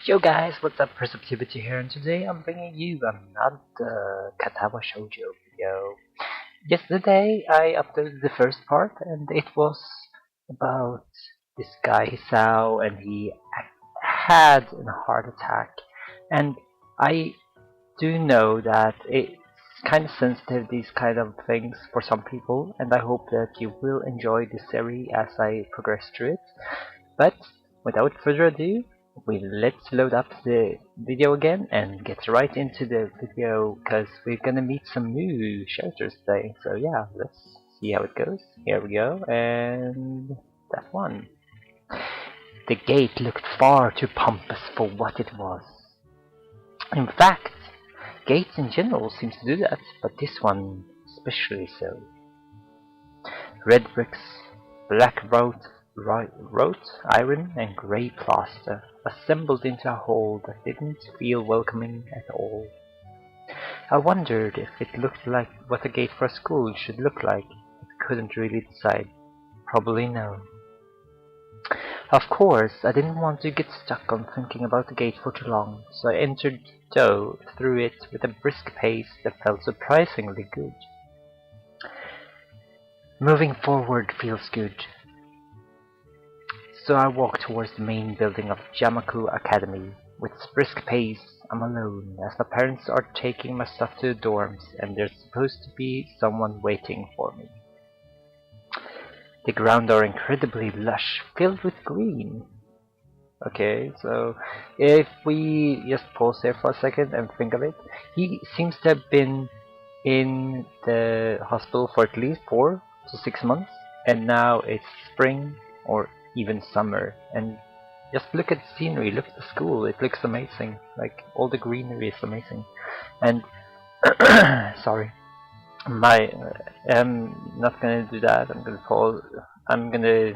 Yo guys, what's up? Perceptivity here, and today I'm bringing you another Katawa Shoujo video. Yesterday I uploaded the first part, and it was about this guy Hisao, and he had a heart attack. And I do know that it's kind of sensitive, these kind of things, for some people, and I hope that you will enjoy this series as I progress through it. But without further ado, let's load up the video again and get right into the video, because we're gonna meet some new characters today. So yeah, let's see how it goes. Here we go, and that one. The gate looked far too pompous for what it was. In fact, gates in general seem to do that, but this one especially so. Red bricks, black wrought iron, and grey plaster assembled into a whole that didn't feel welcoming at all. I wondered if it looked like what a gate for a school should look like, but couldn't really decide. Probably no. Of course, I didn't want to get stuck on thinking about the gate for too long, so I entered through it with a brisk pace that felt surprisingly good. Moving forward feels good. So I walk towards the main building of Yamaku Academy. With brisk pace, I'm alone, as my parents are taking my stuff to the dorms, and there's supposed to be someone waiting for me. The grounds are incredibly lush, filled with green. Okay, so if we just pause here for a second and think of it, he seems to have been in the hospital for at least 4 to 6 months, and now it's spring or even summer, and just look at the scenery, look at the school, it looks amazing. Like, all the greenery is amazing. And sorry, I'm not gonna do that. I'm gonna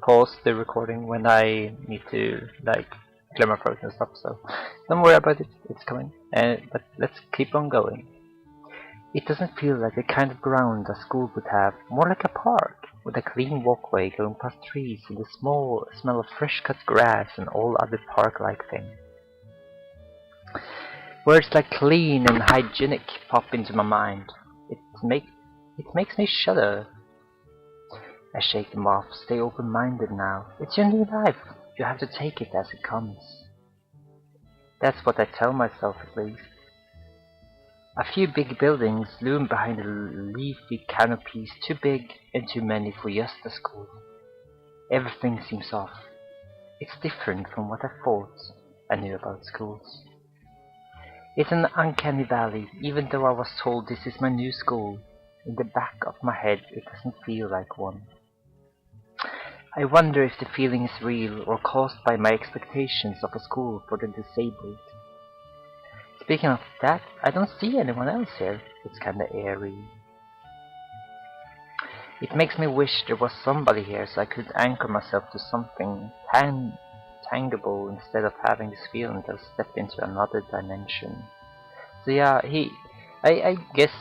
pause the recording when I need to, like, clear my throat and stuff, so don't worry about it, it's coming. But let's keep on going. It doesn't feel like the kind of ground a school would have, more like a park, with a clean walkway going past trees and the small smell of fresh-cut grass and all other park-like things. Words like clean and hygienic pop into my mind. It makes me shudder. I shake them off, stay open-minded now. It's your new life. You have to take it as it comes. That's what I tell myself, at least. A few big buildings loom behind the leafy canopies, too big and too many for just a school. Everything seems off. It's different from what I thought I knew about schools. It's an uncanny valley, even though I was told this is my new school. In the back of my head, it doesn't feel like one. I wonder if the feeling is real or caused by my expectations of a school for the disabled. Speaking of that, I don't see anyone else here. It's kinda eerie. It makes me wish there was somebody here so I could anchor myself to something tangible instead of having this feeling that I've stepped into another dimension. So yeah, I guess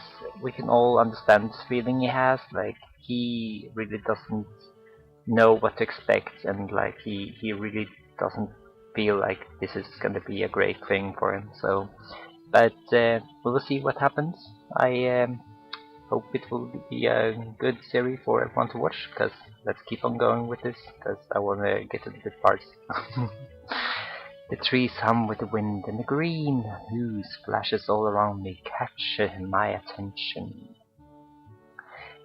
we can all understand this feeling he has. Like, he really doesn't know what to expect, and like he really doesn't feel like this is gonna be a great thing for him. So, but we will see what happens. I hope it will be a good series for everyone to watch, because let's keep on going with this, because I want to get to the good parts. The trees hum with the wind, and the green hues flashes all around me catch my attention.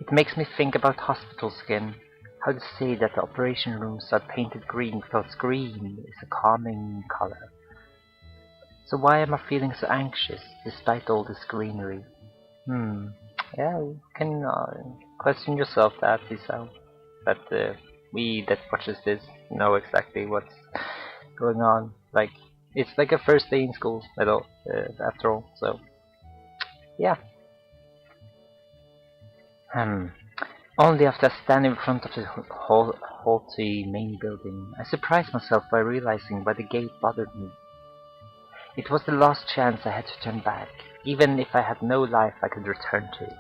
It makes me think about hospitals again. How to say that the operation rooms are painted green because green is a calming color. So why am I feeling so anxious despite all this greenery? Yeah, you can question yourself that, Hisao. But we that watches this know exactly what's going on. Like, it's like a first day in school after all. So yeah. Only after I stand in front of the haughty main building, I surprised myself by realizing why the gate bothered me. It was the last chance I had to turn back, even if I had no life I could return to.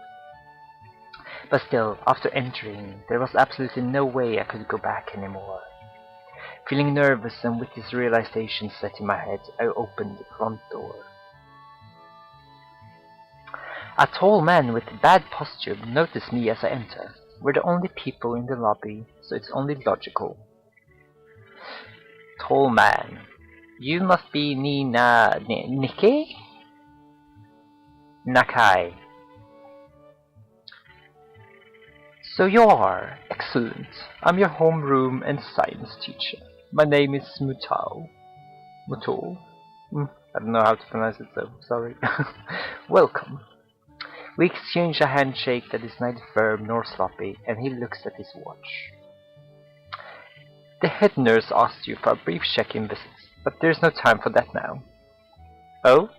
But still, after entering, there was absolutely no way I could go back anymore. Feeling nervous and with this realization set in my head, I opened the front door. A tall man with bad posture noticed me as I entered. We're the only people in the lobby, so it's only logical. Tall man. You must be Nikki? Nakai. So you are. Excellent. I'm your homeroom and science teacher. My name is Mutao. Muto? I don't know how to pronounce it, so sorry. Welcome. We exchange a handshake that is neither firm nor sloppy, and he looks at his watch. The head nurse asked you for a brief check-in visit, but there's no time for that now. Oh?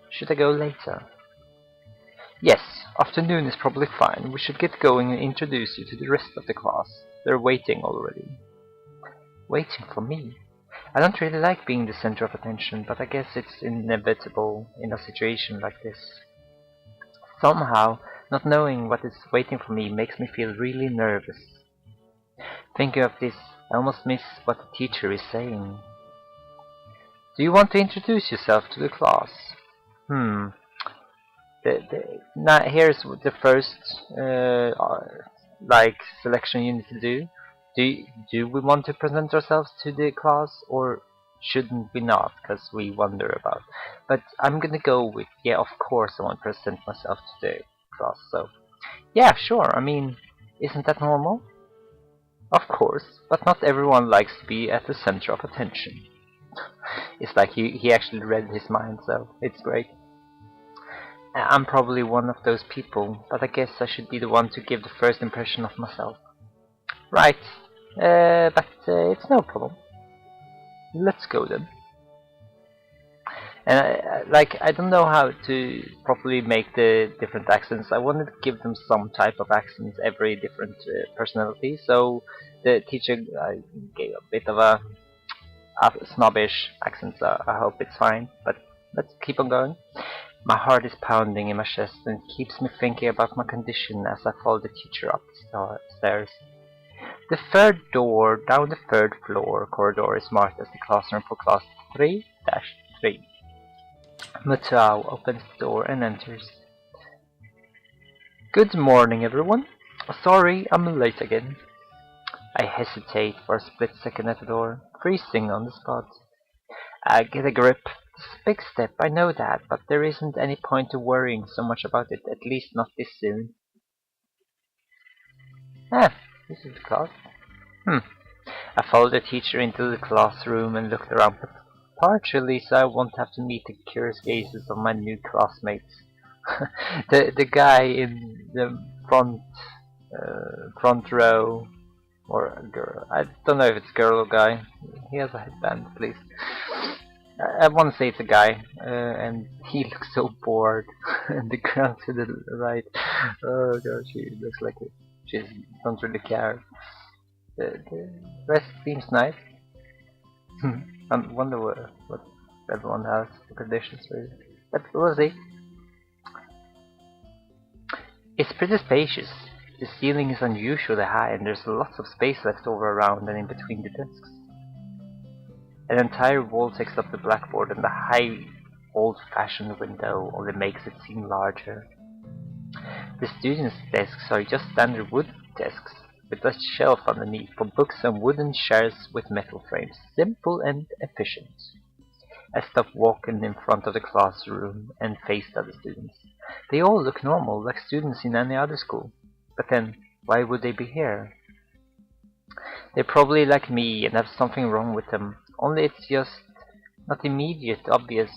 Should I go later? Yes, afternoon is probably fine. We should get going and introduce you to the rest of the class. They're waiting already. Waiting for me? I don't really like being the center of attention, but I guess it's inevitable in a situation like this. Somehow, not knowing what is waiting for me makes me feel really nervous. Thinking of this, I almost miss what the teacher is saying. Do you want to introduce yourself to the class? Now here's the first selection you need to do. Do we want to present ourselves to the class, or shouldn't we not? Because we wonder about. But I'm gonna go with yeah. Of course, I want to present myself to the class. So yeah, sure. I mean, isn't that normal? Of course, but not everyone likes to be at the center of attention. It's like he actually read his mind, so it's great. I'm probably one of those people, but I guess I should be the one to give the first impression of myself. Right, but it's no problem. Let's go then. And I don't know how to properly make the different accents. I wanted to give them some type of accents, every different personality. So the teacher gave a bit of a snobbish accent, so I hope it's fine. But let's keep on going. My heart is pounding in my chest and it keeps me thinking about my condition as I follow the teacher up the stairs. The third door down the third floor corridor is marked as the classroom for class 3-3. Mutao opens the door and enters. Good morning, everyone. Sorry, I'm late again. I hesitate for a split second at the door, freezing on the spot. Get a grip. It's a big step, I know that, but there isn't any point to worrying so much about it, at least not this soon. This is the class. I followed the teacher into the classroom and looked around, partially so I won't have to meet the curious gazes of my new classmates. the guy in the front row, or a girl. I don't know if it's girl or guy. He has a headband, please. I want to say it's a guy, and he looks so bored. And the girl to the right, oh gosh, she looks like she don't really care. The rest seems nice. I wonder what everyone has for conditions really. But we'll see. It's pretty spacious. The ceiling is unusually high and there's lots of space left over around and in between the desks. An entire wall takes up the blackboard and the high old-fashioned window only makes it seem larger. The students' desks are just standard wood desks with a shelf underneath for books and wooden chairs with metal frames. Simple and efficient. I stopped walking in front of the classroom and faced other students. They all look normal, like students in any other school. But then, why would they be here? They're probably like me and have something wrong with them, only it's just not immediate, obvious.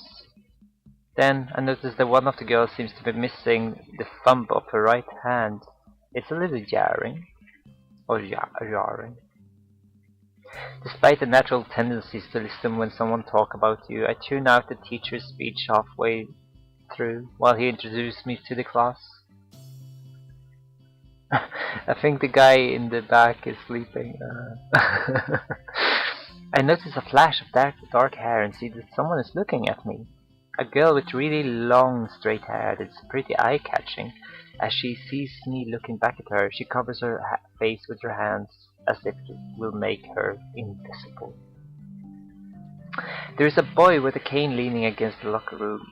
Then I noticed that one of the girls seems to be missing the thumb of her right hand. It's a little jarring. Or jarring. Despite the natural tendencies to listen when someone talks about you, I tune out the teacher's speech halfway through while he introduced me to the class. I think the guy in the back is sleeping. I notice a flash of dark hair and see that someone is looking at me. A girl with really long straight hair that's pretty eye-catching. As she sees me looking back at her, she covers her face with her hands as if it will make her invisible. There's a boy with a cane leaning against the locker room.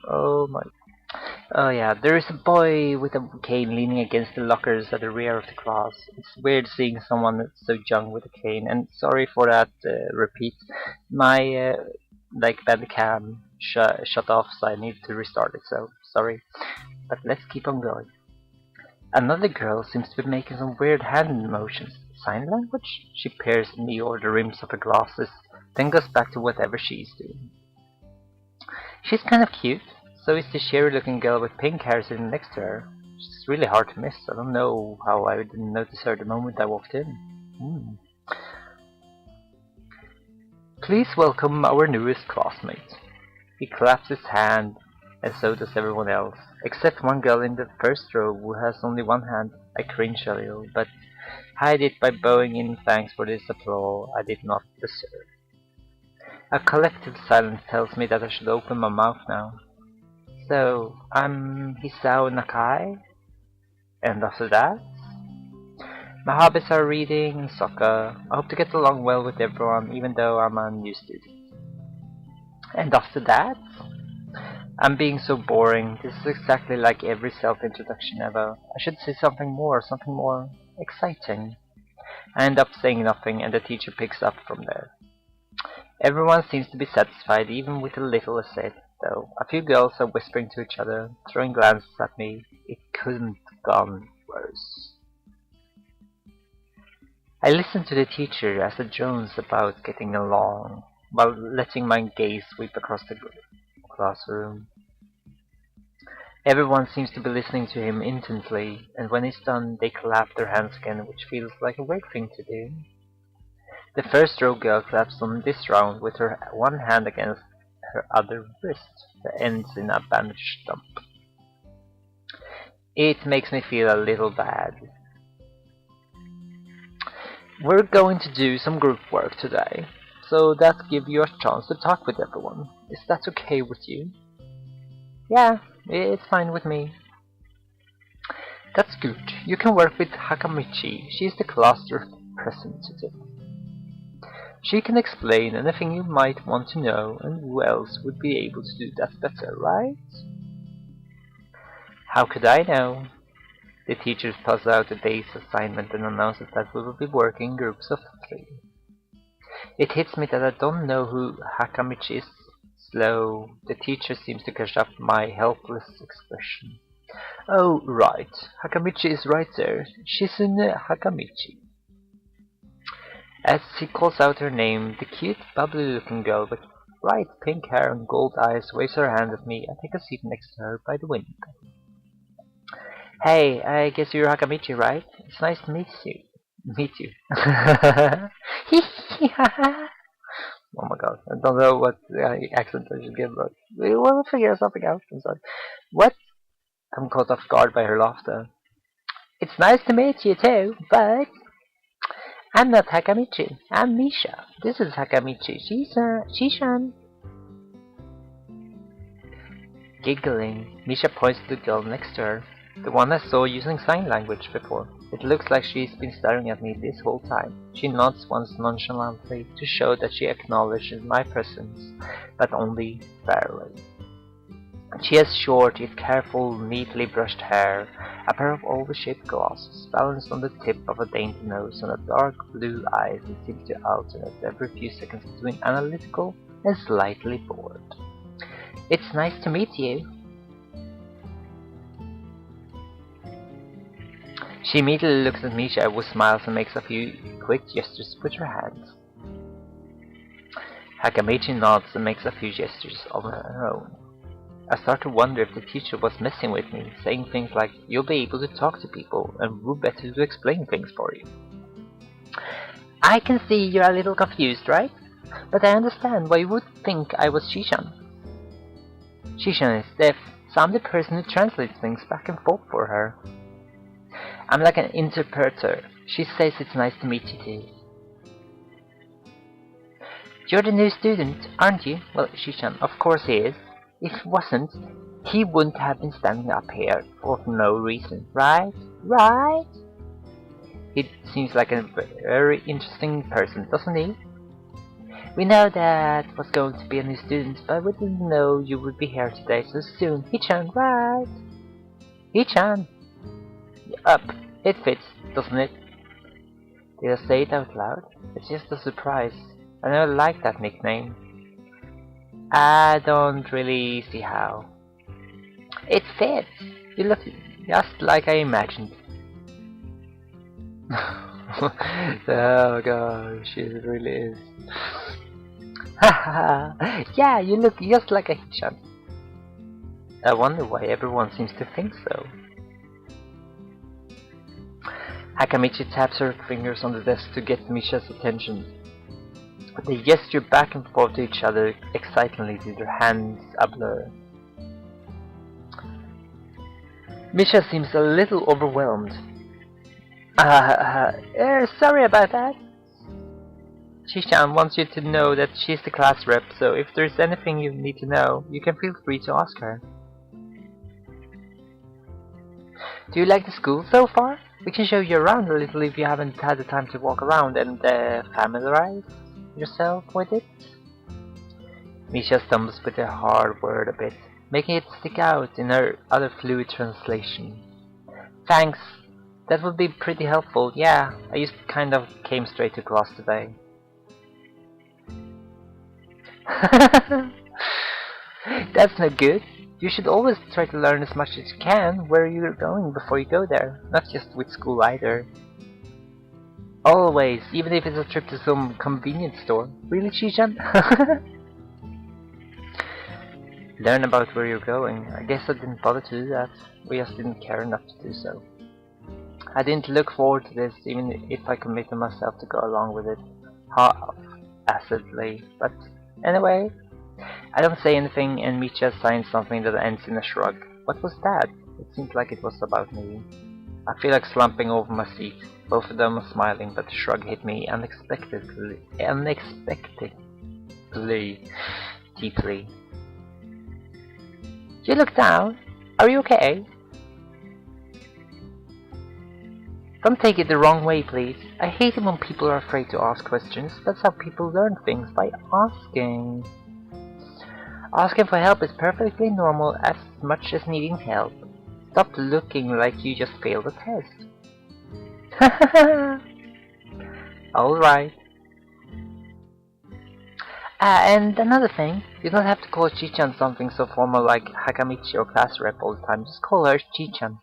Oh yeah, there is a boy with a cane leaning against the lockers at the rear of the class. It's weird seeing someone so young with a cane. And sorry for that repeat. My Bandicam shut off, so I need to restart it. So sorry, but let's keep on going. Another girl seems to be making some weird hand motions. Sign language? She peers at me over the rims of her glasses, then goes back to whatever she's doing. She's kind of cute. So is the cheery-looking girl with pink hair sitting next to her. She's really hard to miss. I don't know how I didn't notice her the moment I walked in. Please welcome our newest classmate. He claps his hand, and so does everyone else, except one girl in the first row who has only one hand. I cringe a little, but hide it by bowing in thanks for this applause I did not deserve. A collective silence tells me that I should open my mouth now. So, I'm Hisao Nakai, and after that, my hobbies are reading and soccer. I hope to get along well with everyone, even though I'm a new student. And after that, I'm being so boring. This is exactly like every self-introduction ever. I should say something more exciting. I end up saying nothing, and the teacher picks up from there. Everyone seems to be satisfied, even with a little I said. Though a few girls are whispering to each other, throwing glances at me. It couldn't have gone worse. I listen to the teacher as he drones about getting along, while letting my gaze sweep across the classroom. Everyone seems to be listening to him intently, and when he's done, they clap their hands again, which feels like a weird thing to do. The first row girl claps on this round with her one hand against her other wrist that ends in a bandaged stump. It makes me feel a little bad. We're going to do some group work today, so that gives you a chance to talk with everyone. Is that okay with you? Yeah, it's fine with me. That's good. You can work with Hakamichi. She's the class representative. She can explain anything you might want to know, and who else would be able to do that better, right? How could I know? The teachers pass out a day's assignment and announces that we will be working in groups of 3. It hits me that I don't know who Hakamichi is. Slow, the teacher seems to catch up my helpless expression. Oh, right. Hakamichi is right there. Shizune Hakamichi. As he calls out her name, the cute, bubbly-looking girl with bright pink hair and gold eyes waves her hand at me. I take a seat next to her by the window. Hey, I guess you're Hakamichi, right? It's nice to meet you. Meet you. Oh my god, I don't know what accent I should give, but we'll figure something out. I'm sorry. What? I'm caught off guard by her laughter. It's nice to meet you too, but I'm not Hakamichi. I'm Misha. This is Hakamichi. Shishan. Giggling, Misha points to the girl next to her, the one I saw using sign language before. It looks like she's been staring at me this whole time. She nods once nonchalantly to show that she acknowledges my presence, but only barely. She has short yet careful, neatly brushed hair, a pair of oval-shaped glasses balanced on the tip of a dainty nose, and a dark blue eyes that seem to alternate every few seconds between analytical and slightly bored. It's nice to meet you. She immediately looks at Misha with smiles and makes a few quick gestures with her hands. Hakamichi nods and makes a few gestures of her own. I start to wonder if the teacher was messing with me, saying things like, you'll be able to talk to people, and we're better to explain things for you. I can see you're a little confused, right? But I understand why you would think I was Shishan. Shishan is deaf, so I'm the person who translates things back and forth for her. I'm like an interpreter. She says it's nice to meet you too. You're the new student, aren't you? Well, Shishan, of course he is. If he wasn't, he wouldn't have been standing up here for no reason, right? Right? He seems like a very interesting person, doesn't he? We know that was going to be a new student, but we didn't know you would be here today so soon. Hichan, right? Hichan! Up. It fits, doesn't it? Did I say it out loud? It's just a surprise. I never liked that nickname. I don't really see how. It fits! You look just like I imagined. Oh gosh, it really is. Haha! Yeah, you look just like a Hichan. I wonder why everyone seems to think so. Hakamichi taps her fingers on the desk to get Misha's attention. They gesture back and forth to each other excitedly with their hands a blur. Misha seems a little overwhelmed. Sorry about that. Shishan wants you to know that she's the class rep, so if there's anything you need to know, you can feel free to ask her. Do you like the school so far? We can show you around a little if you haven't had the time to walk around and familiarize yourself with it. Misha stumbles with a hard word a bit, making it stick out in her other fluid translation. Thanks. That would be pretty helpful. Yeah, I just kind of came straight to class today. That's no good. You should always try to learn as much as you can where you're going before you go there, not just with school either. Always, even if it's a trip to some convenience store. Really, Shishan? Learn about where you're going. I guess I didn't bother to do that. We just didn't care enough to do so. I didn't look forward to this, even if I committed myself to go along with it half-assedly. But anyway, I don't say anything, and Micha signs something that ends in a shrug. What was that? It seemed like it was about me. I feel like slumping over my seat. Both of them are smiling, but the shrug hit me unexpectedly, deeply. You look down. Are you okay? Don't take it the wrong way, please. I hate it when people are afraid to ask questions. That's how people learn things, by asking. Asking for help is perfectly normal, as much as needing help. Stop looking like you just failed a test. Alright. And another thing, you don't have to call Chichan something so formal like Hakamichi or class rep all the time. Just call her Chichan.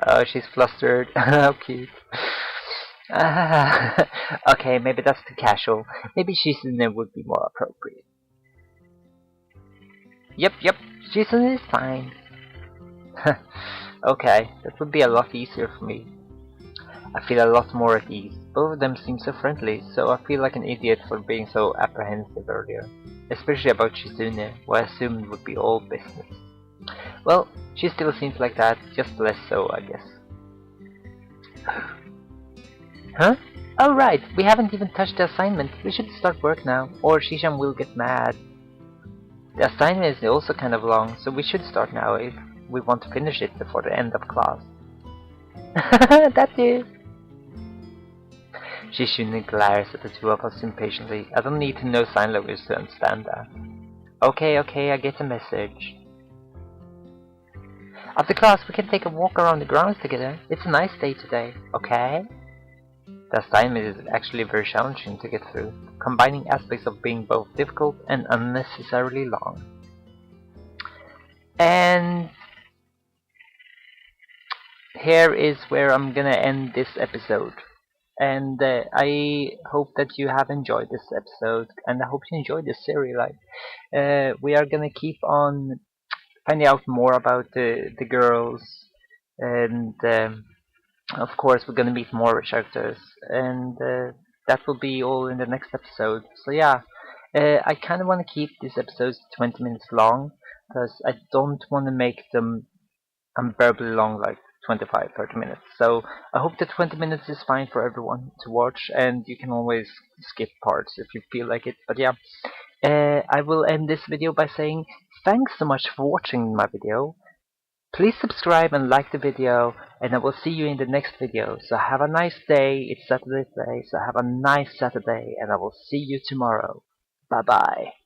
Oh, she's flustered. How cute. Okay, maybe that's too casual. Maybe Shizune would be more appropriate. Yep, Shizune is fine. Okay, that would be a lot easier for me. I feel a lot more at ease. Both of them seem so friendly, so I feel like an idiot for being so apprehensive earlier. Especially about Shizune, who I assumed would be all business. Well, she still seems like that, just less so, I guess. Huh? Oh right, we haven't even touched the assignment. We should start work now, or Shishan will get mad. The assignment is also kind of long, so we should start now if we want to finish it before the end of class. That's it. Shishune glares at the two of us impatiently. I don't need to know sign language to understand that. Okay, I get the message. After class, we can take a walk around the grounds together. It's a nice day today, okay? The assignment is actually very challenging to get through, combining aspects of being both difficult and unnecessarily long. And here is where I'm gonna end this episode. And I hope that you have enjoyed this episode, and I hope you enjoyed this series. We are gonna keep on finding out more about the girls, and of course we're gonna meet more characters, and that will be all in the next episode. So yeah, I kind of want to keep these episodes 20 minutes long, because I don't want to make them unbearably long, like 25-30 minutes. So I hope that 20 minutes is fine for everyone to watch, and you can always skip parts if you feel like it. But yeah, I will end this video by saying thanks so much for watching my video. Please subscribe and like the video, and I will see you in the next video. So have a nice day. It's Saturday today, so have a nice Saturday, and I will see you tomorrow. Bye bye.